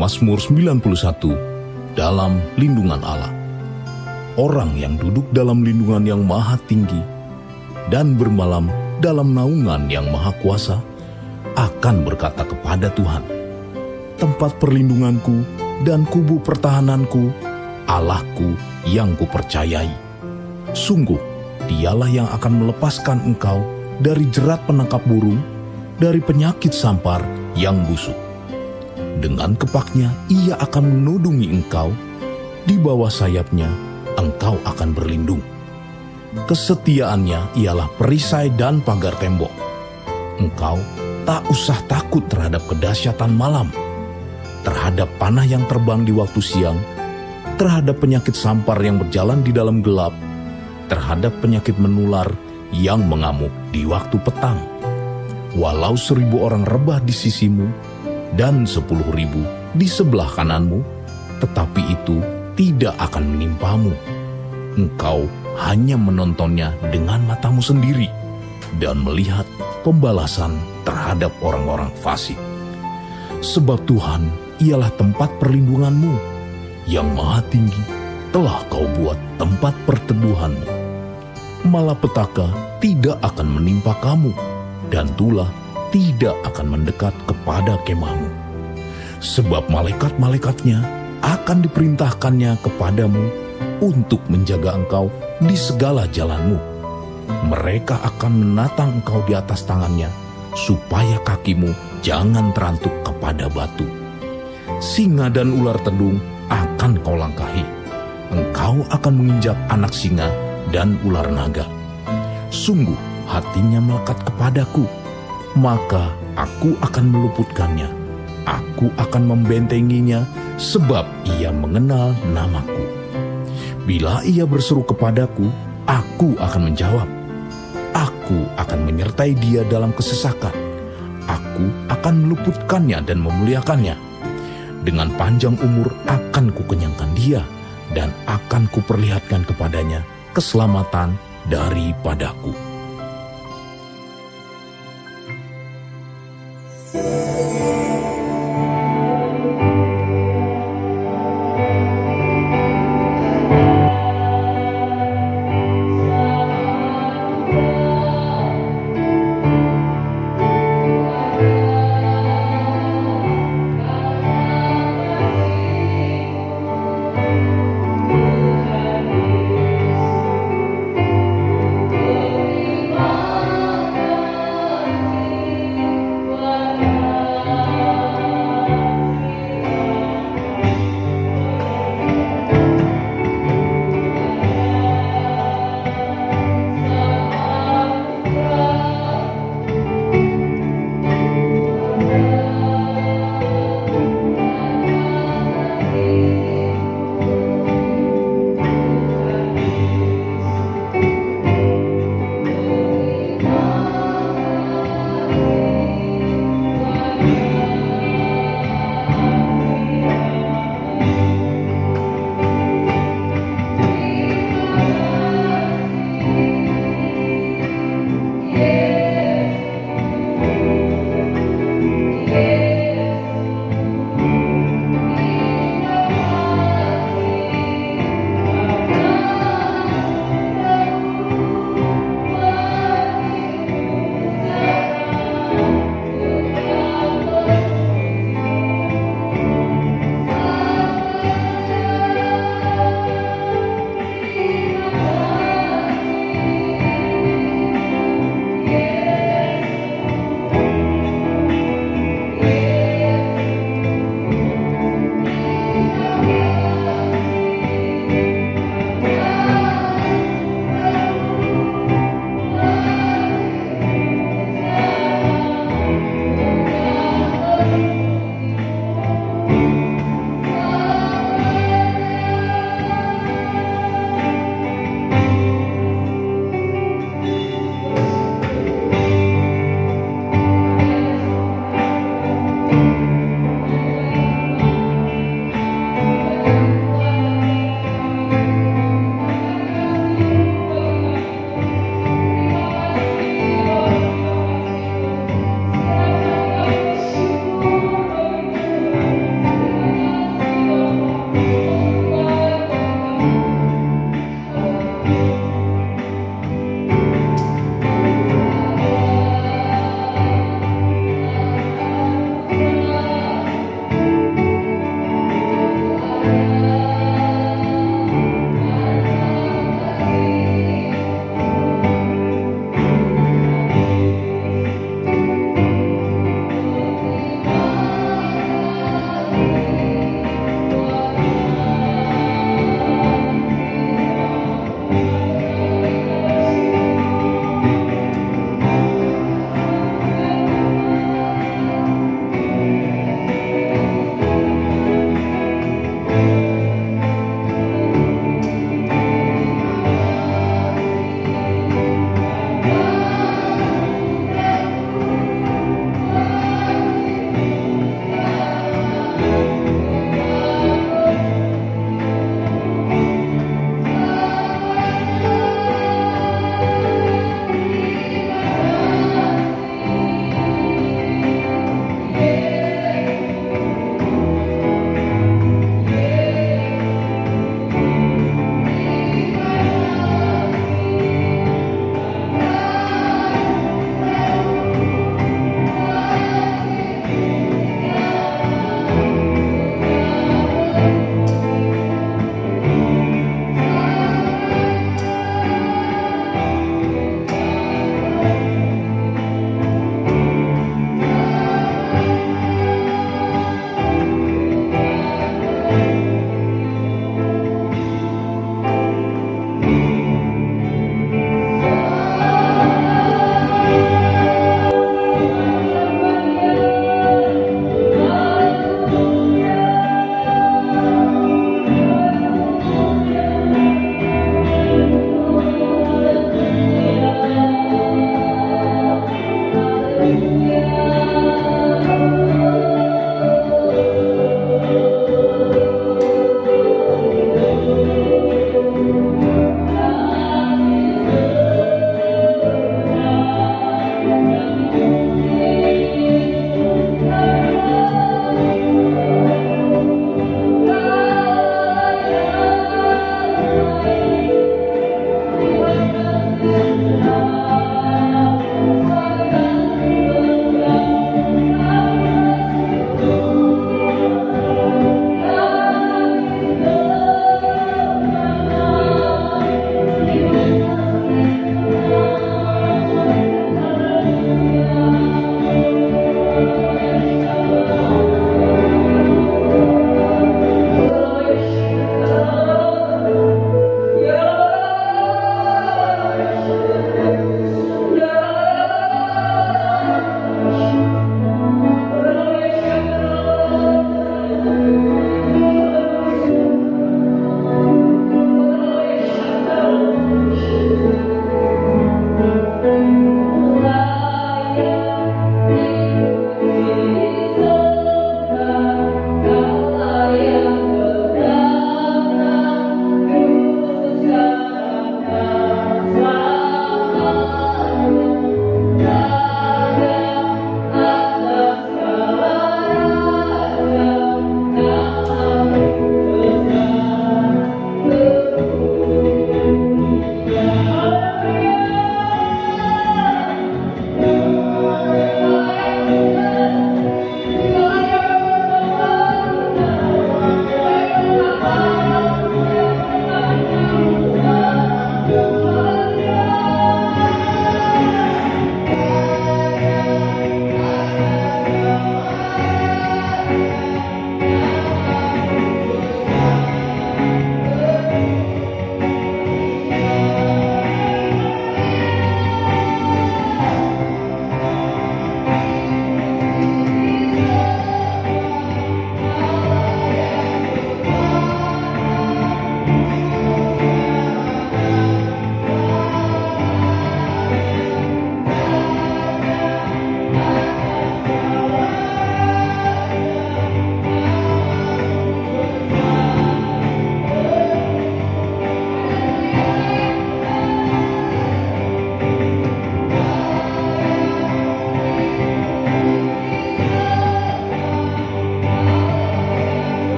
Mazmur 91, dalam lindungan Allah. Orang yang duduk dalam lindungan yang maha tinggi dan bermalam dalam naungan yang maha kuasa akan berkata kepada Tuhan, tempat perlindunganku dan kubu pertahananku, Allahku yang kupercayai. Sungguh, dialah yang akan melepaskan engkau dari jerat penangkap burung, dari penyakit sampar yang busuk. Dengan kepaknya ia akan menudungi engkau, di bawah sayapnya engkau akan berlindung. Kesetiaannya ialah perisai dan pagar tembok. Engkau tak usah takut terhadap kedahsyatan malam, terhadap panah yang terbang di waktu siang, terhadap penyakit sampar yang berjalan di dalam gelap, terhadap penyakit menular yang mengamuk di waktu petang. Walau 1.000 orang rebah di sisimu dan 10.000 di sebelah kananmu, tetapi itu tidak akan menimpamu. Engkau hanya menontonnya dengan matamu sendiri dan melihat pembalasan terhadap orang-orang fasik. Sebab Tuhan ialah tempat perlindunganmu, yang maha tinggi telah kau buat tempat perteduhanmu. Malapetaka tidak akan menimpa kamu, dan tulah tidak akan mendekat kepada kemahmu. Sebab malaikat-malaikatnya akan diperintahkannya kepadamu untuk menjaga engkau di segala jalanmu. Mereka akan menatang engkau di atas tangannya, supaya kakimu jangan terantuk kepada batu. Singa dan ular tedung akan kau langkahi. Engkau akan menginjak anak singa dan ular naga. Sungguh hatinya melekat kepadaku, maka aku akan meluputkannya. Aku akan membentenginya, sebab ia mengenal namaku. Bila ia berseru kepadaku, aku akan menjawab. Aku akan menyertai dia dalam kesesakan. Aku akan meluputkannya dan memuliakannya. Dengan panjang umur akan kukenyangkan dia, dan akan kuperlihatkan kepadanya keselamatan daripadaku.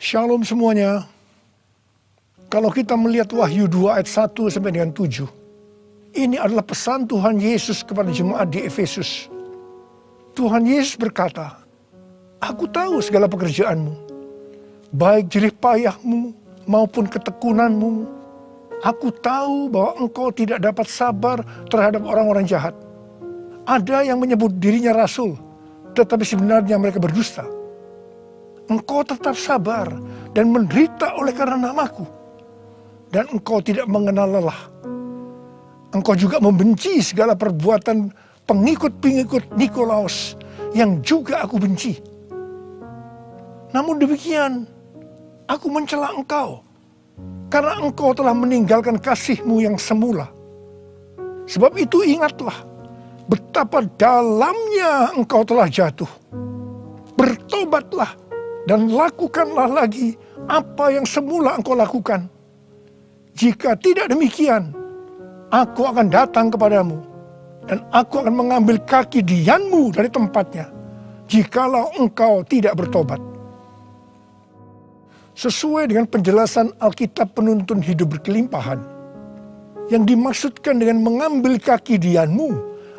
Shalom semuanya. Kalau kita melihat Wahyu 2 ayat 1 sampai dengan 7, ini adalah pesan Tuhan Yesus kepada jemaat di Efesus. Tuhan Yesus berkata, "Aku tahu segala pekerjaanmu, baik jerih payahmu maupun ketekunanmu. Aku tahu bahwa engkau tidak dapat sabar terhadap orang-orang jahat. Ada yang menyebut dirinya rasul, tetapi sebenarnya mereka berdusta. Engkau tetap sabar dan menderita oleh karena namaku, dan engkau tidak mengenal lelah. Engkau juga membenci segala perbuatan pengikut-pengikut Nikolaus yang juga aku benci. Namun demikian, aku mencela engkau, karena engkau telah meninggalkan kasihmu yang semula. Sebab itu ingatlah betapa dalamnya engkau telah jatuh. Bertobatlah dan lakukanlah lagi apa yang semula engkau lakukan. Jika tidak demikian, aku akan datang kepadamu, dan aku akan mengambil kaki dianmu dari tempatnya, jikalau engkau tidak bertobat." Sesuai dengan penjelasan Alkitab Penuntun Hidup Berkelimpahan, yang dimaksudkan dengan mengambil kaki dianmu,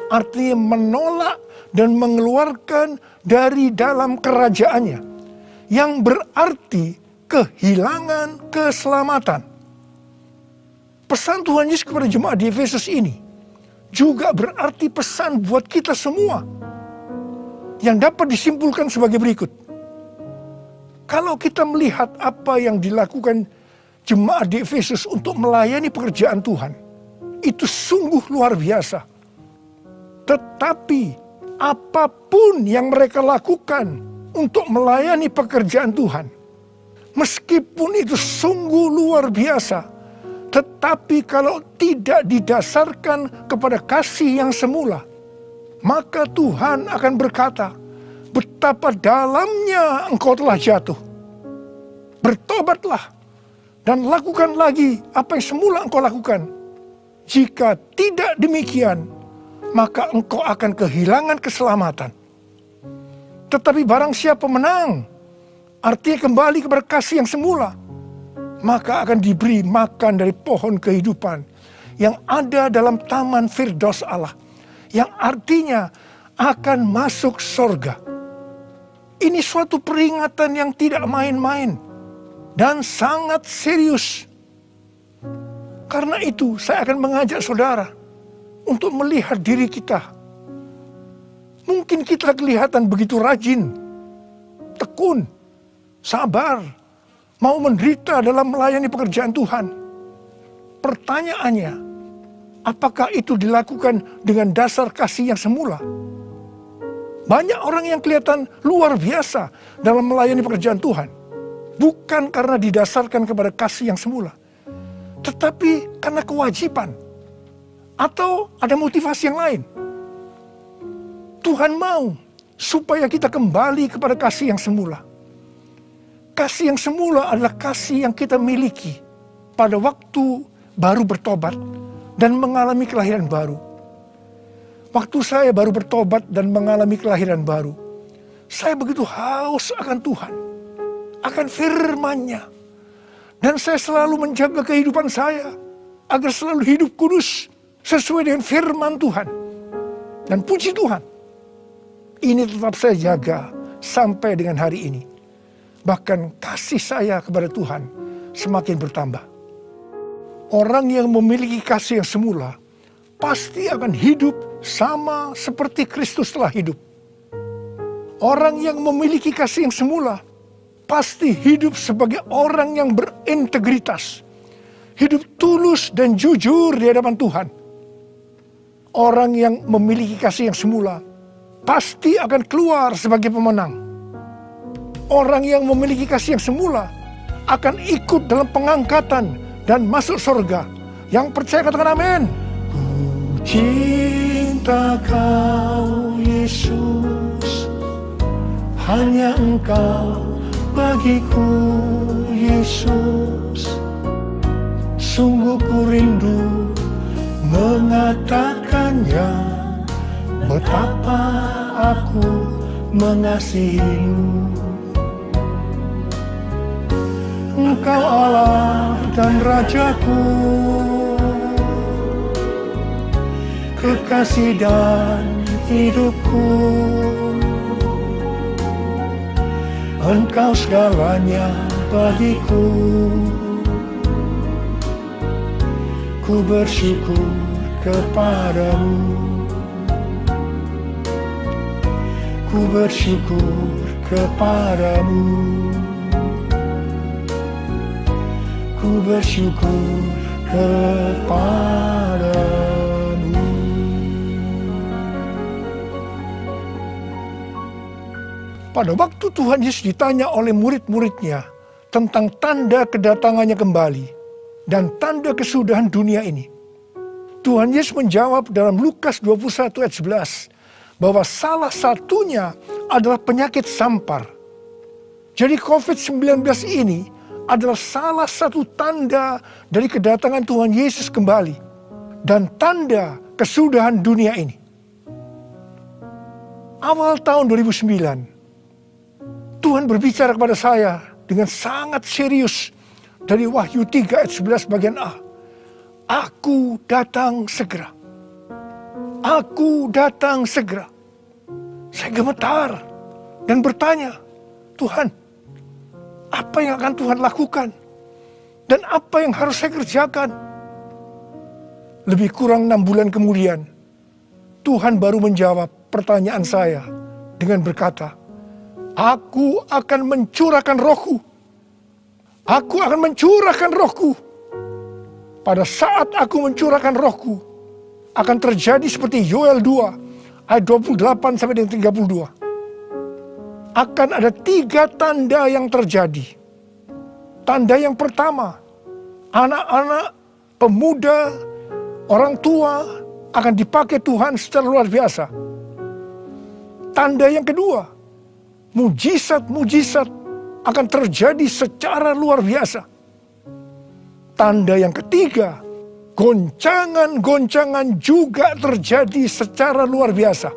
artinya menolak dan mengeluarkan dari dalam kerajaannya, yang berarti kehilangan keselamatan. Pesan Tuhan Yesus kepada jemaat di Efesus ini juga berarti pesan buat kita semua, yang dapat disimpulkan sebagai berikut. Kalau kita melihat apa yang dilakukan jemaat di Efesus untuk melayani pekerjaan Tuhan, itu sungguh luar biasa. Tetapi apapun yang mereka lakukan untuk melayani pekerjaan Tuhan, meskipun itu sungguh luar biasa, tetapi kalau tidak didasarkan kepada kasih yang semula, maka Tuhan akan berkata, "Betapa dalamnya engkau telah jatuh. Bertobatlah dan lakukan lagi apa yang semula engkau lakukan. Jika tidak demikian, maka engkau akan kehilangan keselamatan. Tetapi barang siapa menang, artinya kembali kepada kasih yang semula, maka akan diberi makan dari pohon kehidupan yang ada dalam taman Firdaus Allah, yang artinya akan masuk sorga." Ini suatu peringatan yang tidak main-main dan sangat serius. Karena itu saya akan mengajak saudara untuk melihat diri kita. Mungkin kita kelihatan begitu rajin, tekun, sabar, mau menderita dalam melayani pekerjaan Tuhan. Pertanyaannya, apakah itu dilakukan dengan dasar kasih yang semula? Banyak orang yang kelihatan luar biasa dalam melayani pekerjaan Tuhan, bukan karena didasarkan kepada kasih yang semula, tetapi karena kewajiban atau ada motivasi yang lain. Tuhan mau supaya kita kembali kepada kasih yang semula. Kasih yang semula adalah kasih yang kita miliki pada waktu baru bertobat dan mengalami kelahiran baru. Waktu saya baru bertobat dan mengalami kelahiran baru, saya begitu haus akan Tuhan, akan firman-Nya. Dan saya selalu menjaga kehidupan saya agar selalu hidup kudus sesuai dengan firman Tuhan. Dan puji Tuhan, ini tetap saya jaga sampai dengan hari ini. Bahkan kasih saya kepada Tuhan semakin bertambah. Orang yang memiliki kasih yang semula pasti akan hidup sama seperti Kristus telah hidup. Orang yang memiliki kasih yang semula pasti hidup sebagai orang yang berintegritas, hidup tulus dan jujur di hadapan Tuhan. Orang yang memiliki kasih yang semula pasti akan keluar sebagai pemenang. Orang yang memiliki kasih yang semula akan ikut dalam pengangkatan dan masuk surga. Yang percaya katakan amin. Ku cinta Kau Yesus, hanya Engkau bagiku Yesus. Sungguh ku rindu mengatakannya, betapa aku mengasihimu. Engkau Allah dan Rajaku, kekasih dan hidupku. Engkau segalanya bagiku. Ku bersyukur kepadamu. Ku bersyukur kepadamu. Ku bersyukur kepadamu. Pada waktu Tuhan Yesus ditanya oleh murid-muridnya tentang tanda kedatangannya kembali dan tanda kesudahan dunia ini, Tuhan Yesus menjawab dalam Lukas 21 ayat 11 bahwa salah satunya adalah penyakit sampar. Jadi COVID-19 ini adalah salah satu tanda dari kedatangan Tuhan Yesus kembali dan tanda kesudahan dunia ini. Awal tahun 2009, Tuhan berbicara kepada saya dengan sangat serius dari Wahyu 3 ayat 11 bagian A. Aku datang segera. Aku datang segera. Saya gemetar dan bertanya, Tuhan, apa yang akan Tuhan lakukan? Dan apa yang harus saya kerjakan? Lebih kurang 6 bulan kemudian, Tuhan baru menjawab pertanyaan saya dengan berkata, Aku akan mencurahkan rohku. Aku akan mencurahkan rohku. Pada saat aku mencurahkan rohku, akan terjadi seperti Yoel 2, ayat 28 sampai dengan 32. Akan ada 3 tanda yang terjadi. Tanda yang pertama, anak-anak, pemuda, orang tua akan dipakai Tuhan secara luar biasa. Tanda yang kedua, mujizat-mujizat akan terjadi secara luar biasa. Tanda yang ketiga, goncangan-goncangan juga terjadi secara luar biasa.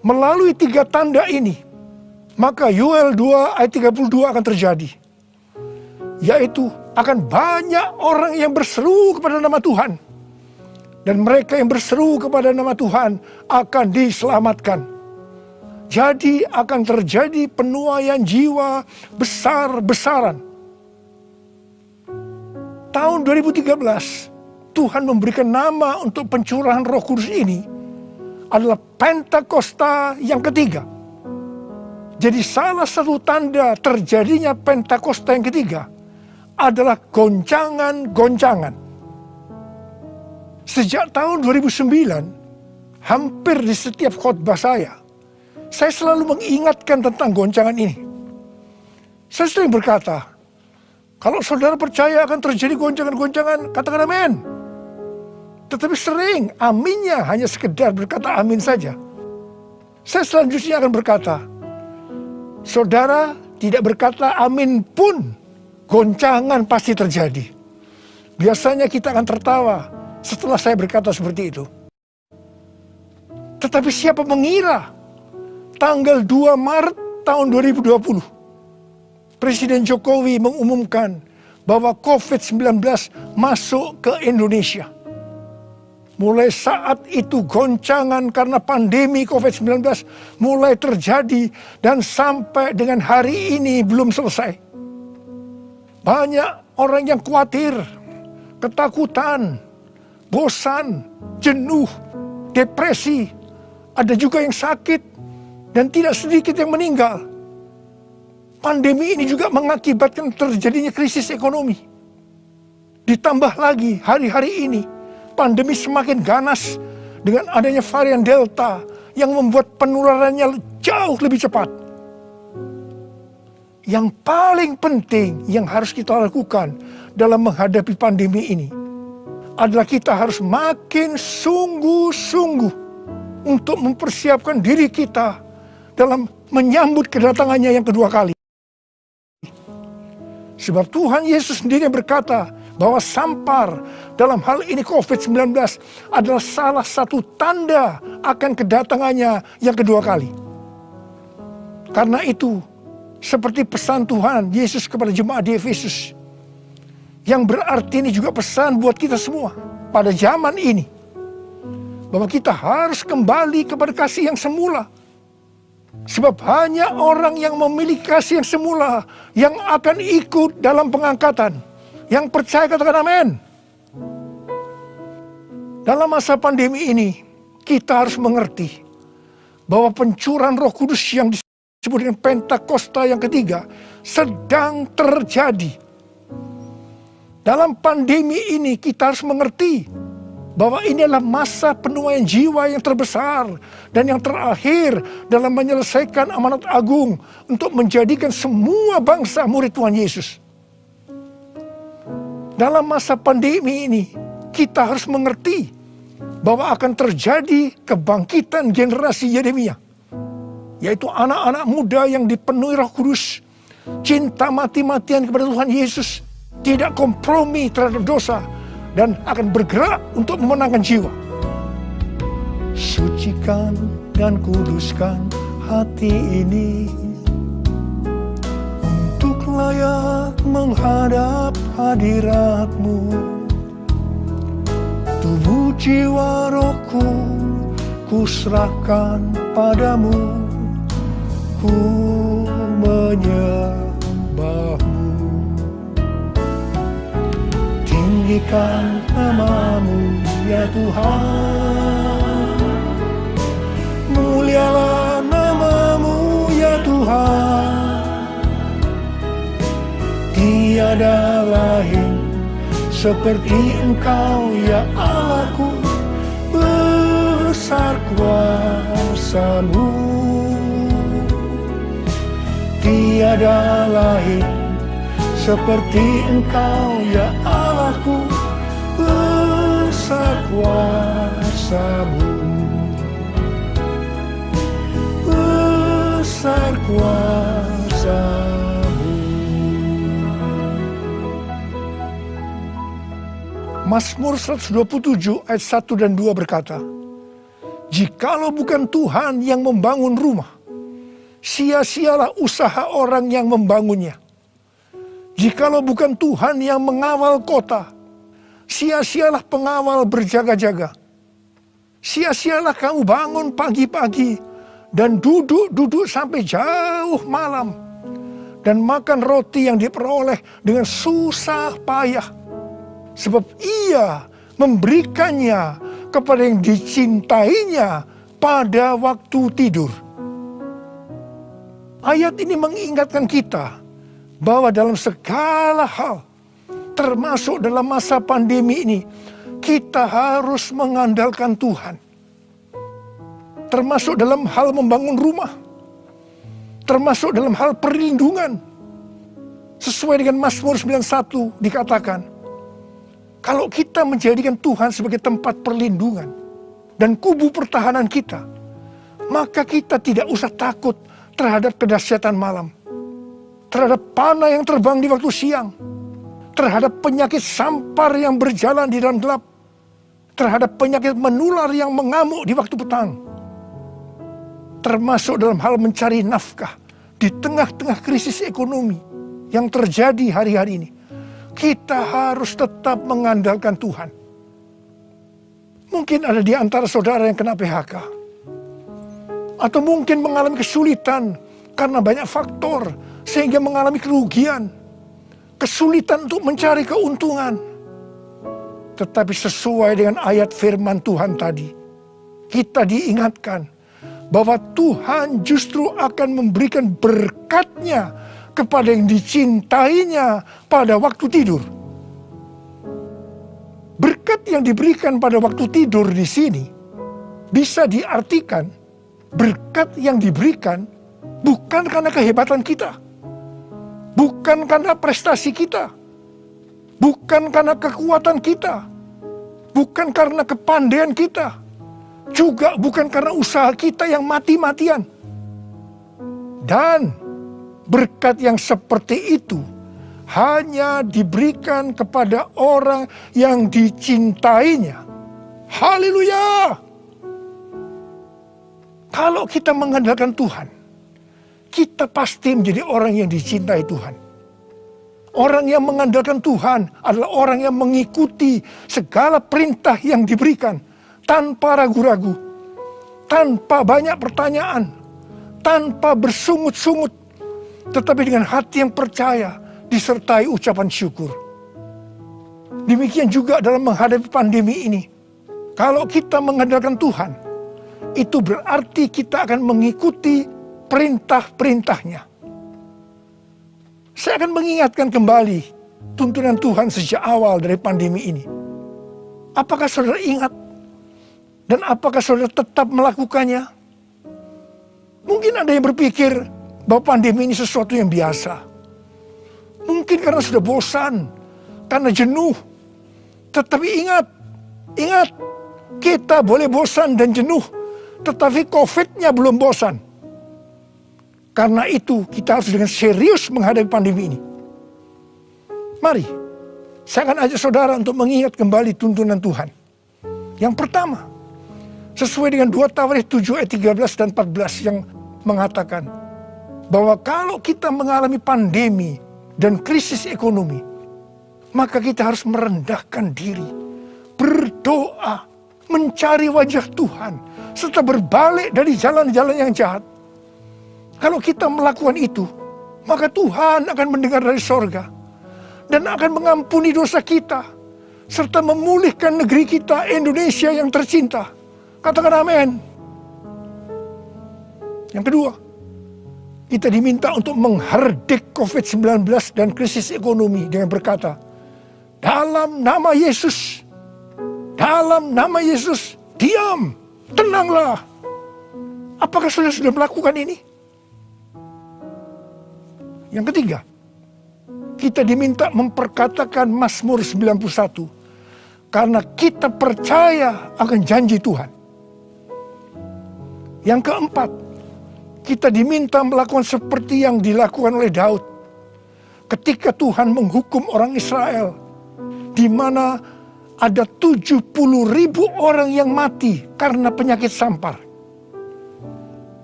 Melalui 3 tanda ini, maka Yoel 2 ayat 32 akan terjadi. Yaitu akan banyak orang yang berseru kepada nama Tuhan. Dan mereka yang berseru kepada nama Tuhan akan diselamatkan. Jadi akan terjadi penuaian jiwa besar-besaran. Tahun 2013, Tuhan memberikan nama untuk pencurahan Roh Kudus ini adalah Pentakosta yang ketiga. Jadi salah satu tanda terjadinya Pentakosta yang ketiga adalah goncangan-goncangan. Sejak tahun 2009, hampir di setiap khotbah saya selalu mengingatkan tentang goncangan ini. Saya sering berkata, kalau saudara percaya akan terjadi goncangan-goncangan, katakan amin. Tetapi sering aminnya hanya sekedar berkata amin saja. Saya selanjutnya akan berkata, saudara tidak berkata amin pun, goncangan pasti terjadi. Biasanya kita akan tertawa setelah saya berkata seperti itu. Tetapi siapa mengira tanggal 2 Maret tahun 2020, Presiden Jokowi mengumumkan bahwa COVID-19 masuk ke Indonesia. Mulai saat itu goncangan karena pandemi COVID-19 mulai terjadi dan sampai dengan hari ini belum selesai. Banyak orang yang khawatir, ketakutan, bosan, jenuh, depresi. Ada juga yang sakit dan tidak sedikit yang meninggal. Pandemi ini juga mengakibatkan terjadinya krisis ekonomi. Ditambah lagi hari-hari ini pandemi semakin ganas dengan adanya varian Delta yang membuat penularannya jauh lebih cepat. Yang paling penting yang harus kita lakukan dalam menghadapi pandemi ini adalah kita harus makin sungguh-sungguh untuk mempersiapkan diri kita dalam menyambut kedatangannya yang kedua kali. Sebab Tuhan Yesus sendiri berkata bahwa sampar dalam hal ini COVID-19 adalah salah satu tanda akan kedatangannya yang kedua kali. Karena itu, Seperti pesan Tuhan Yesus kepada jemaat di Efesus. Yang berarti ini juga pesan buat kita semua pada zaman ini. Bahwa kita harus kembali kepada kasih yang semula. Sebab hanya orang yang memiliki kasih yang semula yang akan ikut dalam pengangkatan. Yang percaya katakan amin. Dalam masa pandemi ini, kita harus mengerti bahwa pencurahan Roh Kudus yang disebut dengan Pentakosta yang ketiga sedang terjadi. Dalam pandemi ini kita harus mengerti bahwa ini adalah masa penuaian jiwa yang terbesar dan yang terakhir dalam menyelesaikan amanat agung untuk menjadikan semua bangsa murid Tuhan Yesus. Dalam masa pandemi ini kita harus mengerti bahwa akan terjadi kebangkitan generasi Yeremia, yaitu anak-anak muda yang dipenuhi Roh Kudus, cinta mati-matian kepada Tuhan Yesus, tidak kompromi terhadap dosa, dan akan bergerak untuk memenangkan jiwa. Sucikan dan kuduskan hati ini untuk layak menghadap hadirat-Mu. Tubuh jiwa rohku kuserahkan padamu, ku menyembah-Mu. Tinggikan nama-Mu ya Tuhan, mulialah nama-Mu ya Tuhan. Tiada lain seperti Engkau ya Allahku, besar kuasa-Mu. Tiada lain seperti Engkau ya Allahku, besar kuasa-Mu, besar kuasa-Mu. Mazmur 127 ayat 1 dan 2 berkata, jikalau bukan Tuhan yang membangun rumah, sia-sialah usaha orang yang membangunnya. Jikalau bukan Tuhan yang mengawal kota, sia-sialah pengawal berjaga-jaga. Sia-sialah kamu bangun pagi-pagi dan duduk-duduk sampai jauh malam, dan makan roti yang diperoleh dengan susah payah. Sebab Ia memberikannya kepada yang dicintainya pada waktu tidur. Ayat ini mengingatkan kita bahwa dalam segala hal, termasuk dalam masa pandemi ini, kita harus mengandalkan Tuhan. Termasuk dalam hal membangun rumah, termasuk dalam hal perlindungan. Sesuai dengan Mazmur 91 dikatakan, kalau kita menjadikan Tuhan sebagai tempat perlindungan dan kubu pertahanan kita, maka kita tidak usah takut terhadap kedahsyatan malam, terhadap panah yang terbang di waktu siang, terhadap penyakit sampar yang berjalan di dalam gelap, terhadap penyakit menular yang mengamuk di waktu petang, termasuk dalam hal mencari nafkah di tengah-tengah krisis ekonomi yang terjadi hari-hari ini. Kita harus tetap mengandalkan Tuhan. Mungkin ada di antara saudara yang kena PHK, atau mungkin mengalami kesulitan karena banyak faktor sehingga mengalami kerugian, kesulitan untuk mencari keuntungan. Tetapi sesuai dengan ayat firman Tuhan tadi, kita diingatkan bahwa Tuhan justru akan memberikan berkat-Nya kepada yang dicintainya pada waktu tidur. Berkat yang diberikan pada waktu tidur di sini bisa diartikan berkat yang diberikan bukan karena kehebatan kita, bukan karena prestasi kita, bukan karena kekuatan kita, bukan karena kepandaian kita, juga bukan karena usaha kita yang mati-matian. Dan berkat yang seperti itu hanya diberikan kepada orang yang dicintainya. Haleluya! Kalau kita mengandalkan Tuhan, kita pasti menjadi orang yang dicintai Tuhan. Orang yang mengandalkan Tuhan adalah orang yang mengikuti segala perintah yang diberikan tanpa ragu-ragu, tanpa banyak pertanyaan, tanpa bersungut-sungut, tetapi dengan hati yang percaya disertai ucapan syukur. Demikian juga dalam menghadapi pandemi ini. Kalau kita mengandalkan Tuhan, itu berarti kita akan mengikuti perintah-perintahnya. Saya akan mengingatkan kembali tuntunan Tuhan sejak awal dari pandemi ini. Apakah saudara ingat? Dan apakah saudara tetap melakukannya? Mungkin ada yang berpikir bahwa pandemi ini sesuatu yang biasa. Mungkin karena sudah bosan, karena jenuh. Tetapi ingat, kita boleh bosan dan jenuh, tetapi COVID-nya belum bosan. Karena itu kita harus dengan serius menghadapi pandemi ini. Mari, saya akan ajak saudara untuk mengingat kembali tuntunan Tuhan. Yang pertama, sesuai dengan 2 Tawarikh 7 ayat 13 dan 14 yang mengatakan bahwa kalau kita mengalami pandemi dan krisis ekonomi, maka kita harus merendahkan diri, berdoa, mencari wajah Tuhan, serta berbalik dari jalan-jalan yang jahat. Kalau kita melakukan itu, maka Tuhan akan mendengar dari sorga dan akan mengampuni dosa kita, serta memulihkan negeri kita, Indonesia yang tercinta. Katakan amin. Yang kedua, kita diminta untuk menghardik COVID-19 dan krisis ekonomi dengan berkata, dalam nama Yesus, diam, tenanglah. Apakah saudara sudah melakukan ini? Yang ketiga, kita diminta memperkatakan Mazmur 91 karena kita percaya akan janji Tuhan. Yang keempat, kita diminta melakukan seperti yang dilakukan oleh Daud ketika Tuhan menghukum orang Israel, di mana ada 70.000 orang yang mati karena penyakit sampar.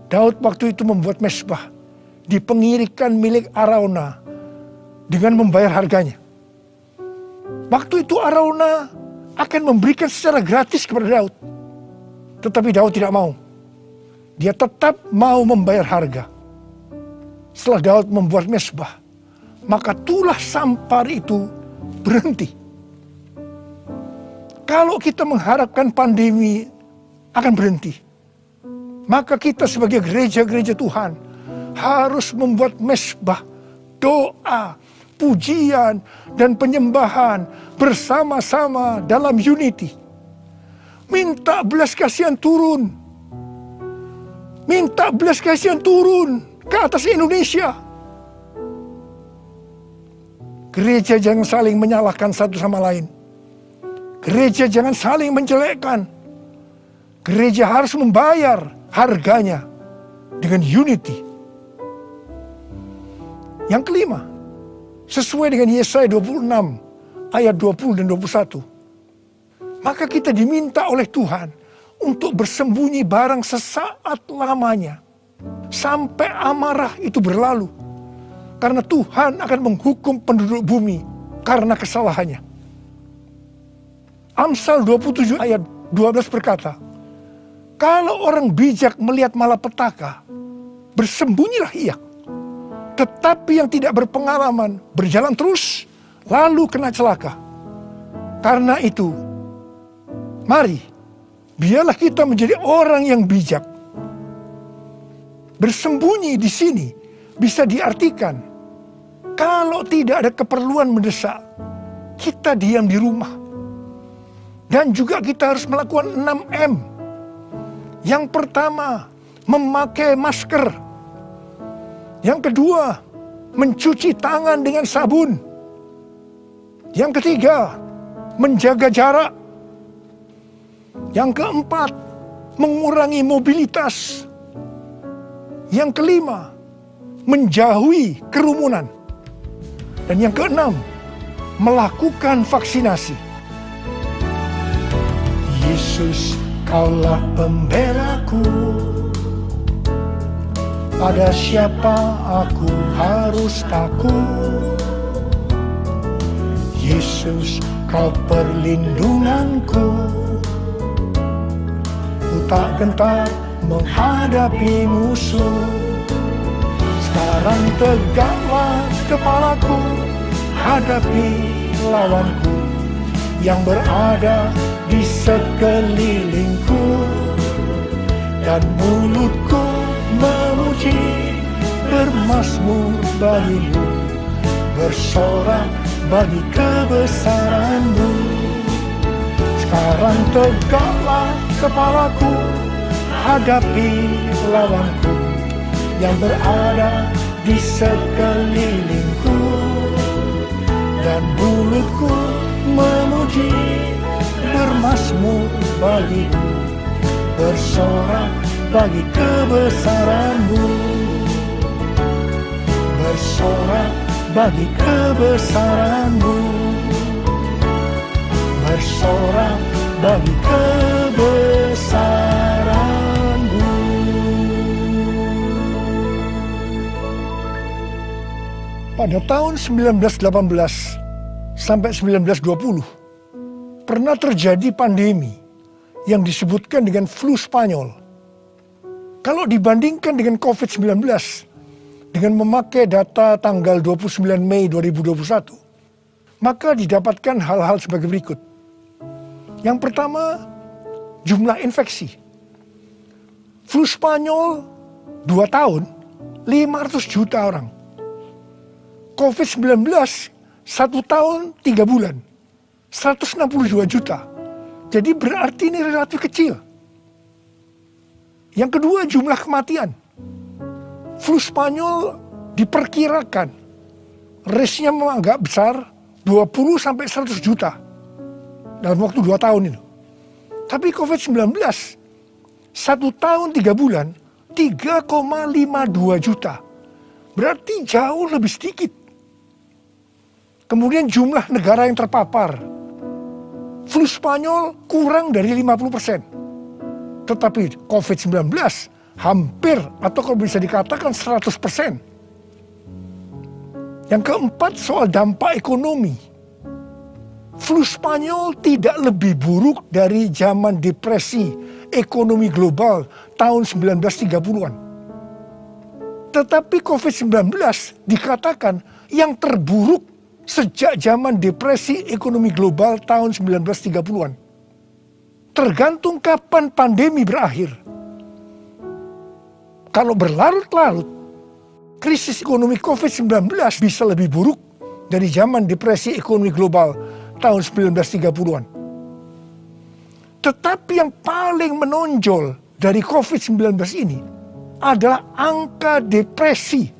Daud waktu itu membuat mezbah di pengirikan milik Arauna dengan membayar harganya. Waktu itu Arauna akan memberikan secara gratis kepada Daud. Tetapi Daud tidak mau. Dia tetap mau membayar harga. Setelah Daud membuat mezbah, maka tulah sampar itu berhenti. Kalau kita mengharapkan pandemi akan berhenti, maka kita sebagai gereja-gereja Tuhan harus membuat mezbah, doa, pujian, dan penyembahan bersama-sama dalam unity. Minta belas kasihan turun. Minta belas kasihan turun ke atas Indonesia. Gereja jangan saling menyalahkan satu sama lain. Gereja jangan saling menjelekkan. Gereja harus membayar harganya dengan unity. Yang kelima, sesuai dengan Yesaya 26 ayat 20 dan 21. Maka kita diminta oleh Tuhan untuk bersembunyi barang sesaat lamanya sampai amarah itu berlalu. Karena Tuhan akan menghukum penduduk bumi karena kesalahannya. Amsal 27 ayat 12 berkata, kalau orang bijak melihat malapetaka, bersembunyilah ia. Tetapi yang tidak berpengalaman berjalan terus, lalu kena celaka. Karena itu, mari, biarlah kita menjadi orang yang bijak. Bersembunyi di sini bisa diartikan, kalau tidak ada keperluan mendesak, kita diam di rumah. Dan juga kita harus melakukan 6M. Yang pertama, memakai masker. Yang kedua, mencuci tangan dengan sabun. Yang ketiga, menjaga jarak. Yang keempat, mengurangi mobilitas. Yang kelima, menjauhi kerumunan. Dan yang keenam, melakukan vaksinasi. Yesus, Kaulah pembelaku, pada siapa aku harus takut? Yesus, kau perlindunganku. Ku tak gentar menghadapi musuh. Sekarang tegaklah kepalaku, hadapi lawanku yang berada di sekelilingku. Dan mulutku memuji, bermazmur bagimu, bersorak bagi kebesaran-Mu. Sekarang tegaklah kepalaku, hadapi lawanku yang berada di sekelilingku. Dan mulutku memuji, bermazmur bagimu, bersorak bagi kebesaran-Mu. Bersorak bagi kebesaran-Mu. Bersorak bagi kebesaran-Mu. Pada tahun 1918 sampai 1920 pernah terjadi pandemi yang disebutkan dengan flu Spanyol. Kalau dibandingkan dengan COVID-19, dengan memakai data tanggal 29 Mei 2021, maka didapatkan hal-hal sebagai berikut. Yang pertama, jumlah infeksi. Flu Spanyol 2 tahun, 500 juta orang. COVID-19 1 tahun 3 bulan, 162 juta. Jadi berarti ini relatif kecil. Yang kedua, jumlah kematian. Flu Spanyol diperkirakan risknya memang agak besar, 20 sampai 100 juta dalam waktu 2 tahun itu. Tapi COVID-19 1 tahun 3 bulan 3,52 juta. Berarti jauh lebih sedikit. Kemudian jumlah negara yang terpapar. Flu Spanyol kurang dari 50%. Tetapi COVID-19 hampir atau kalau bisa dikatakan 100%. Yang keempat, soal dampak ekonomi. Flu Spanyol tidak lebih buruk dari zaman depresi ekonomi global tahun 1930-an. Tetapi COVID-19 dikatakan yang terburuk sejak zaman depresi ekonomi global tahun 1930-an. Tergantung kapan pandemi berakhir. Kalau berlarut-larut, krisis ekonomi COVID-19 bisa lebih buruk dari zaman depresi ekonomi global tahun 1930-an. Tetapi yang paling menonjol dari COVID-19 ini adalah angka depresi,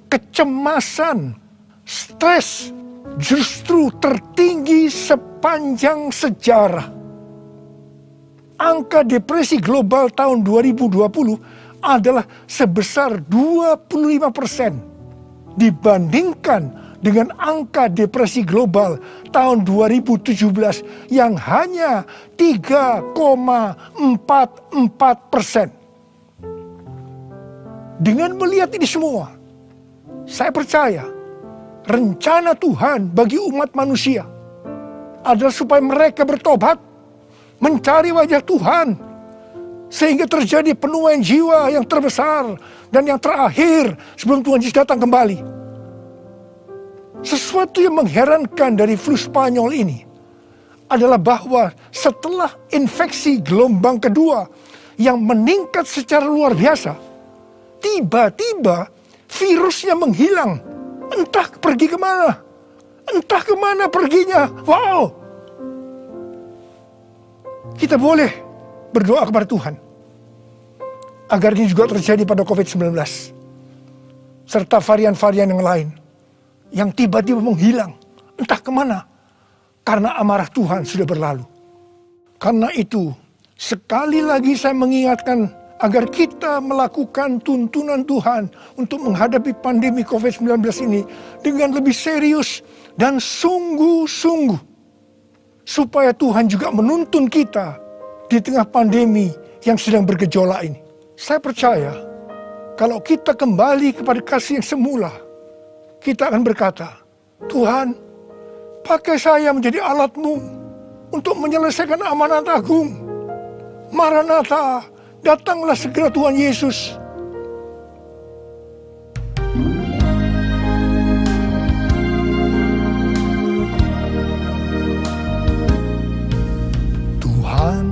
kecemasan, stres justru tertinggi sepanjang sejarah. Angka depresi global tahun 2020 adalah sebesar 25% dibandingkan dengan angka depresi global tahun 2017 yang hanya 3,44%. Dengan melihat ini semua, saya percaya rencana Tuhan bagi umat manusia adalah supaya mereka bertobat, mencari wajah Tuhan, sehingga terjadi penuaian jiwa yang terbesar dan yang terakhir sebelum Tuhan Yesus datang kembali. Sesuatu yang mengherankan dari flu Spanyol ini adalah bahwa setelah infeksi gelombang kedua yang meningkat secara luar biasa, tiba-tiba virusnya menghilang. Entah pergi kemana, entah kemana perginya. Wow! Kita boleh berdoa kepada Tuhan agar ini juga terjadi pada COVID-19 serta varian-varian yang lain yang tiba-tiba menghilang entah kemana karena amarah Tuhan sudah berlalu. Karena itu sekali lagi saya mengingatkan agar kita melakukan tuntunan Tuhan untuk menghadapi pandemi COVID-19 ini dengan lebih serius dan sungguh-sungguh. Supaya Tuhan juga menuntun kita di tengah pandemi yang sedang bergejolak ini. Saya percaya Kalau kita kembali kepada kasih yang semula, kita akan berkata, Tuhan, pakai saya menjadi alat-Mu untuk menyelesaikan amanat agung. Maranatha, datanglah segera Tuhan Yesus. Tuhan,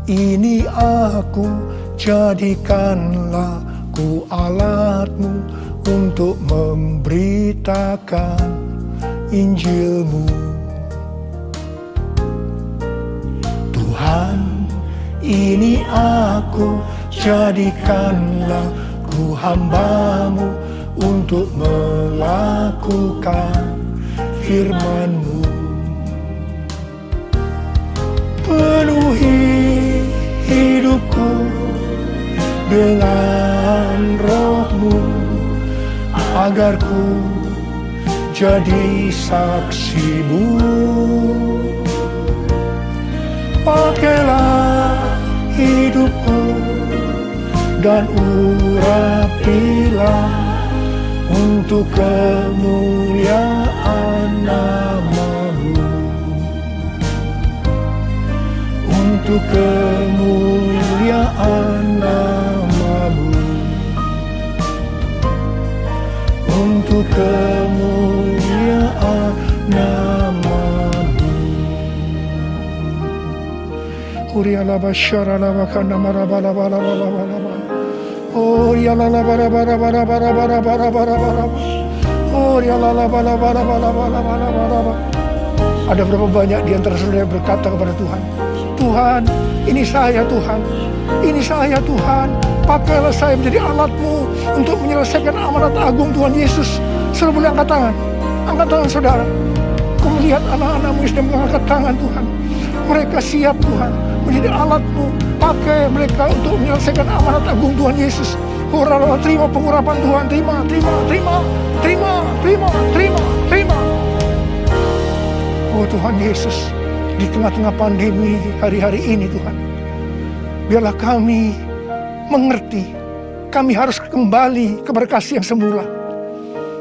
ini aku, jadikanlah ku alat-Mu untuk memberitakan Injil-Mu. Tuhan, ini aku, jadikanlah ku hamba-Mu untuk melakukan firman-Mu. Penuhi hidupku dengan Roh-Mu, agar ku jadi saksi-Mu. Pakailah hidupku dan urapilah untuk kemuliaan nama-Mu. Untuk kemuliaan nama-Mu. Untuk kemuliaan nama-Mu. Uriala basyara la bakana marabala bala bala bala bala. Oh ya la la bara bara bara bara bara bara bara bara. Oh ya la la bala bala bala bala bala bala. Ada berapa banyak di antara saudara yang berkata kepada Tuhan, Tuhan, ini saya Tuhan, ini saya Tuhan, pakailah saya menjadi alat-Mu untuk menyelesaikan amanat agung Tuhan Yesus. Saudara boleh angkat tangan saudara. Kau melihat anak-anak-Mu yang sedang mengangkat tangan Tuhan. Mereka siap Tuhan menjadi alat-Mu, pakai mereka untuk menyelesaikan amanat agung Tuhan Yesus. Orang terima pengurapan Tuhan, terima. Oh Tuhan Yesus, di tengah-tengah pandemi hari-hari ini Tuhan, biarlah kami mengerti, kami harus kembali kepada kasih yang semula.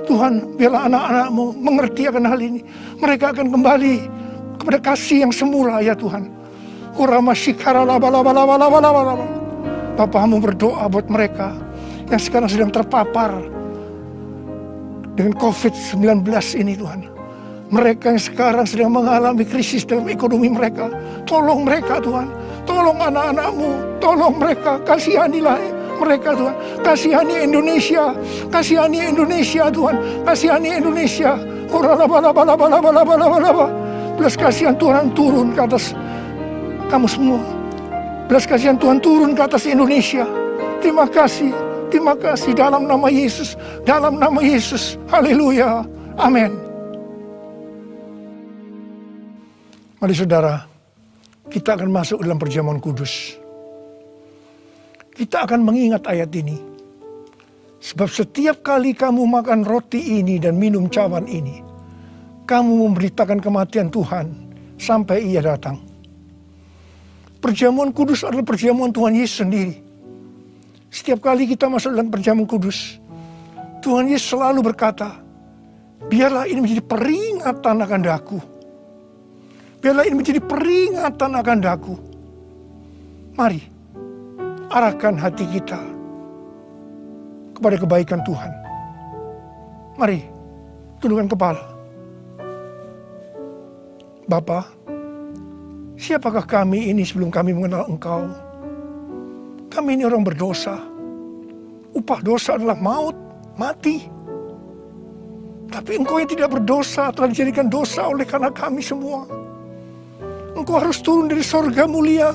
Tuhan, biarlah anak-anak-Mu mengerti akan hal ini. Mereka akan kembali kepada kasih yang semula ya Tuhan. Bapa-Mu berdoa buat mereka yang sekarang sedang terpapar dengan COVID-19 ini Tuhan. Mereka yang sekarang sedang mengalami krisis dalam ekonomi mereka. Tolong mereka Tuhan. Tolong anak-anak-Mu. Tolong mereka. Kasihanilah mereka Tuhan. Kasihani Indonesia. Kasihani Indonesia Tuhan. Kasihani Indonesia. Belas kasihan Tuhan turun ke atas kamu semua. Belas kasihan Tuhan turun ke atas Indonesia. Terima kasih dalam nama Yesus. Dalam nama Yesus. Haleluya. Amin. Mari saudara, kita akan masuk dalam perjamuan kudus. Kita akan mengingat ayat ini. Sebab setiap kali kamu makan roti ini dan minum cawan ini, kamu memberitakan kematian Tuhan sampai Ia datang. Perjamuan kudus adalah perjamuan Tuhan Yesus sendiri. Setiap kali kita masuk dalam perjamuan kudus, Tuhan Yesus selalu berkata, biarlah ini menjadi peringatan akan daku. Biarlah ini menjadi peringatan akan daku. Mari, arahkan hati kita kepada kebaikan Tuhan. Mari, tundukkan kepala. Bapa, siapakah kami ini sebelum kami mengenal Engkau? Kami ini orang berdosa. Upah dosa adalah maut, mati. Tapi Engkau yang tidak berdosa telah dijadikan dosa oleh karena kami semua. Engkau harus turun dari sorga mulia,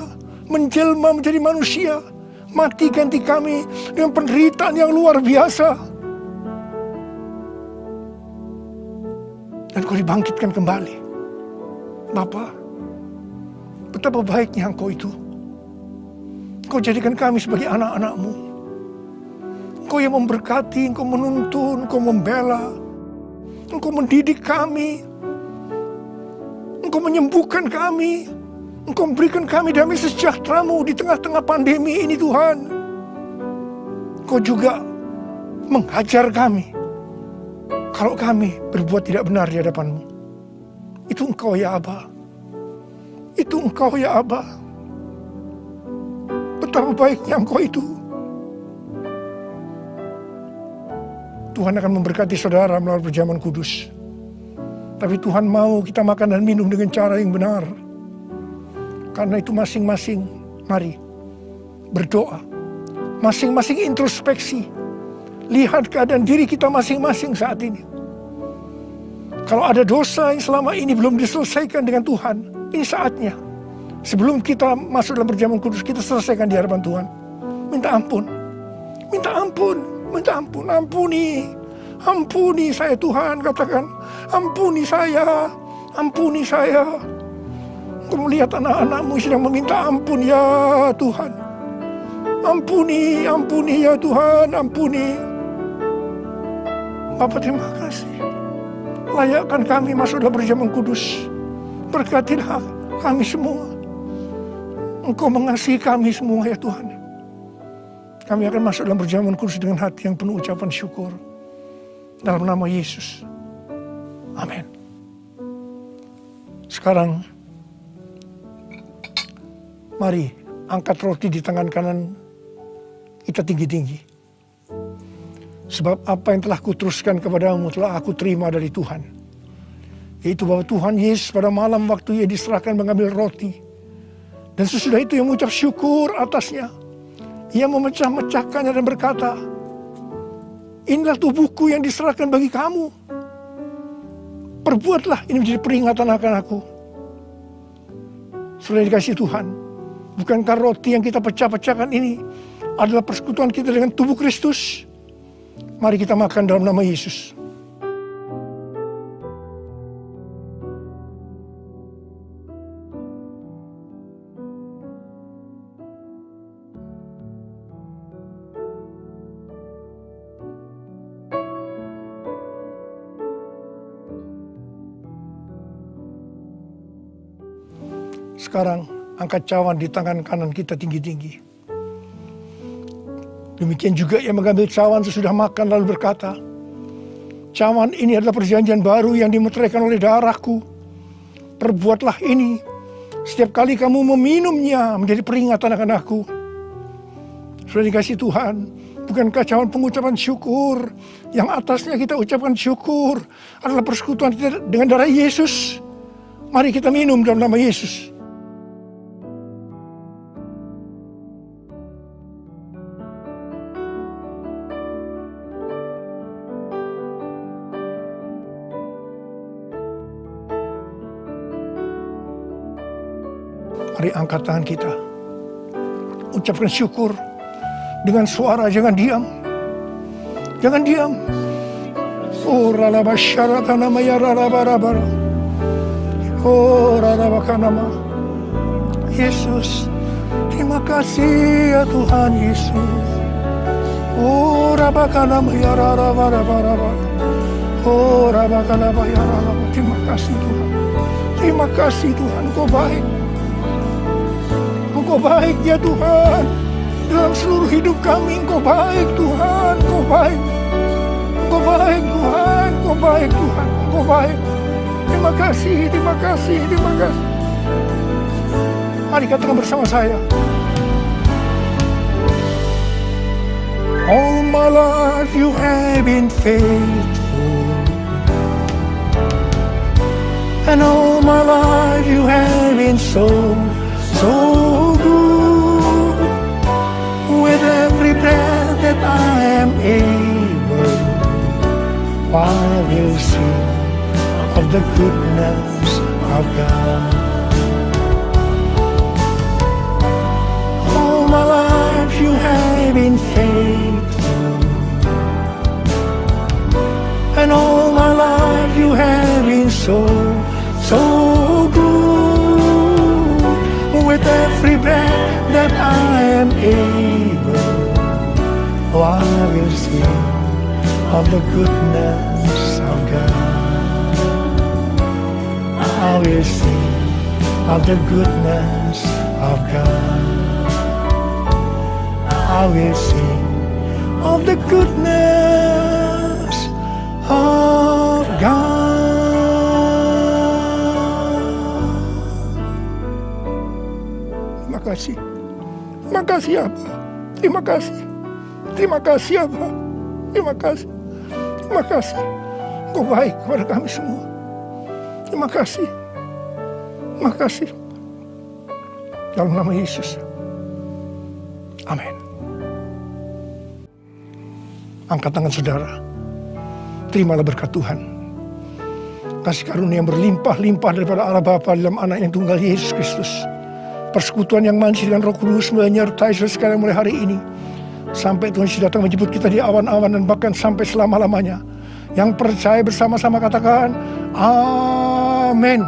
menjelma menjadi manusia, mati ganti kami dengan penderitaan yang luar biasa. Dan Kau dibangkitkan kembali. Bapa, betapa baiknya Engkau itu. Engkau jadikan kami sebagai anak-anak-Mu. Engkau yang memberkati, Engkau menuntun, Engkau membela, Engkau mendidik kami, Engkau menyembuhkan kami, Engkau memberikan kami damai sejahtera-Mu di tengah-tengah pandemi ini Tuhan. Engkau juga menghajar kami kalau kami berbuat tidak benar di hadapan-Mu. Itu Engkau ya Aba. Itu Engkau ya Aba. Betapa baiknya Engkau itu. Tuhan akan memberkati saudara melalui perjamuan kudus. Tapi Tuhan mau kita makan dan minum dengan cara yang benar. Karena itu masing-masing mari berdoa. Masing-masing introspeksi. Lihat keadaan diri kita masing-masing saat ini. Kalau ada dosa yang selama ini belum diselesaikan dengan Tuhan, ini saatnya. Sebelum kita masuk dalam perjamuan kudus, kita selesaikan di hadapan Tuhan. Minta ampun. Minta ampun. Minta ampun. Ampuni. Ampuni saya Tuhan, katakan. Ampuni saya. Ampuni saya. Engkau melihat anak-anak-Mu sedang meminta ampun ya Tuhan. Ampuni, ampuni ya Tuhan, ampuni. Bapa terima kasih. Layakkan kami masuk dalam perjamuan kudus. Berkatilah kami semua. Engkau mengasihi kami semua ya Tuhan. Kami akan masuk dalam perjamuan kudus dengan hati yang penuh ucapan syukur. Dalam nama Yesus. Amin. Sekarang, mari angkat roti di tangan kanan kita tinggi-tinggi. Sebab apa yang telah kuteruskan kepadamu telah aku terima dari Tuhan. Yaitu bahwa Tuhan Yesus pada malam waktu Ia diserahkan mengambil roti. Dan sesudah itu Ia mengucap syukur atasnya. Ia memecah-mecahkannya dan berkata, inilah tubuhku yang diserahkan bagi kamu. Perbuatlah ini menjadi peringatan akan aku. Sudah dikasih Tuhan. Bukankah roti yang kita pecah-pecahkan ini adalah persekutuan kita dengan tubuh Kristus? Mari kita makan dalam nama Yesus. Sekarang angkat cawan di tangan kanan kita tinggi-tinggi. Demikian juga Ia mengambil cawan sesudah makan lalu berkata, cawan ini adalah perjanjian baru yang dimeteraikan oleh darahku. Perbuatlah ini setiap kali kamu meminumnya menjadi peringatan akan aku. Sudah dikasih Tuhan, bukankah cawan pengucapan syukur yang atasnya kita ucapkan syukur adalah persekutuan kita dengan darah Yesus. Mari kita minum dalam nama Yesus. Mari angkat tangan kita. Ucapkan syukur dengan suara, jangan diam. Jangan diam. Oh ralabasyaratana mayararabarabara. Oh ralabakanama. Yesus, terima kasih ya Tuhan Yesus. Oh rabakanama yararabarabaraba. Oh rabakanama yararabara. Terima kasih Tuhan. Terima kasih Tuhan, Kau baik. Engkau baik ya Tuhan. Dalam seluruh hidup kami Engkau baik Tuhan. Engkau baik. Engkau baik Tuhan. Engkau baik Tuhan. Engkau baik. Terima kasih, terima kasih, terima kasih. Mari katakan bersama saya. All my life you have been faithful. And all my life you have been so good. With every breath that I am able, I will sing of the goodness of God. All my life you have been faithful, and all my life you have been so good. With every breath that I am able, I will sing of the goodness of God. I will sing of the goodness of God. I will sing of the goodness Terima kasih. Terima kasih Abah. Terima kasih. Terima kasih Abah. Terima kasih. Terima kasih. Engkau baik kepada kami semua. Terima kasih. Terima kasih. Dalam nama Yesus. Amin. Angkat tangan saudara. Terimalah berkat Tuhan. Kasih karunia yang berlimpah-limpah daripada Allah Bapa dalam anak yang tunggal Yesus Kristus. Persekutuan yang manis dengan Roh Kudus menyertai saudara sekalian mulai hari ini. Sampai Tuhan Yesus datang menjemput kita di awan-awan dan bahkan sampai selama-lamanya. Yang percaya bersama-sama katakan, Amin.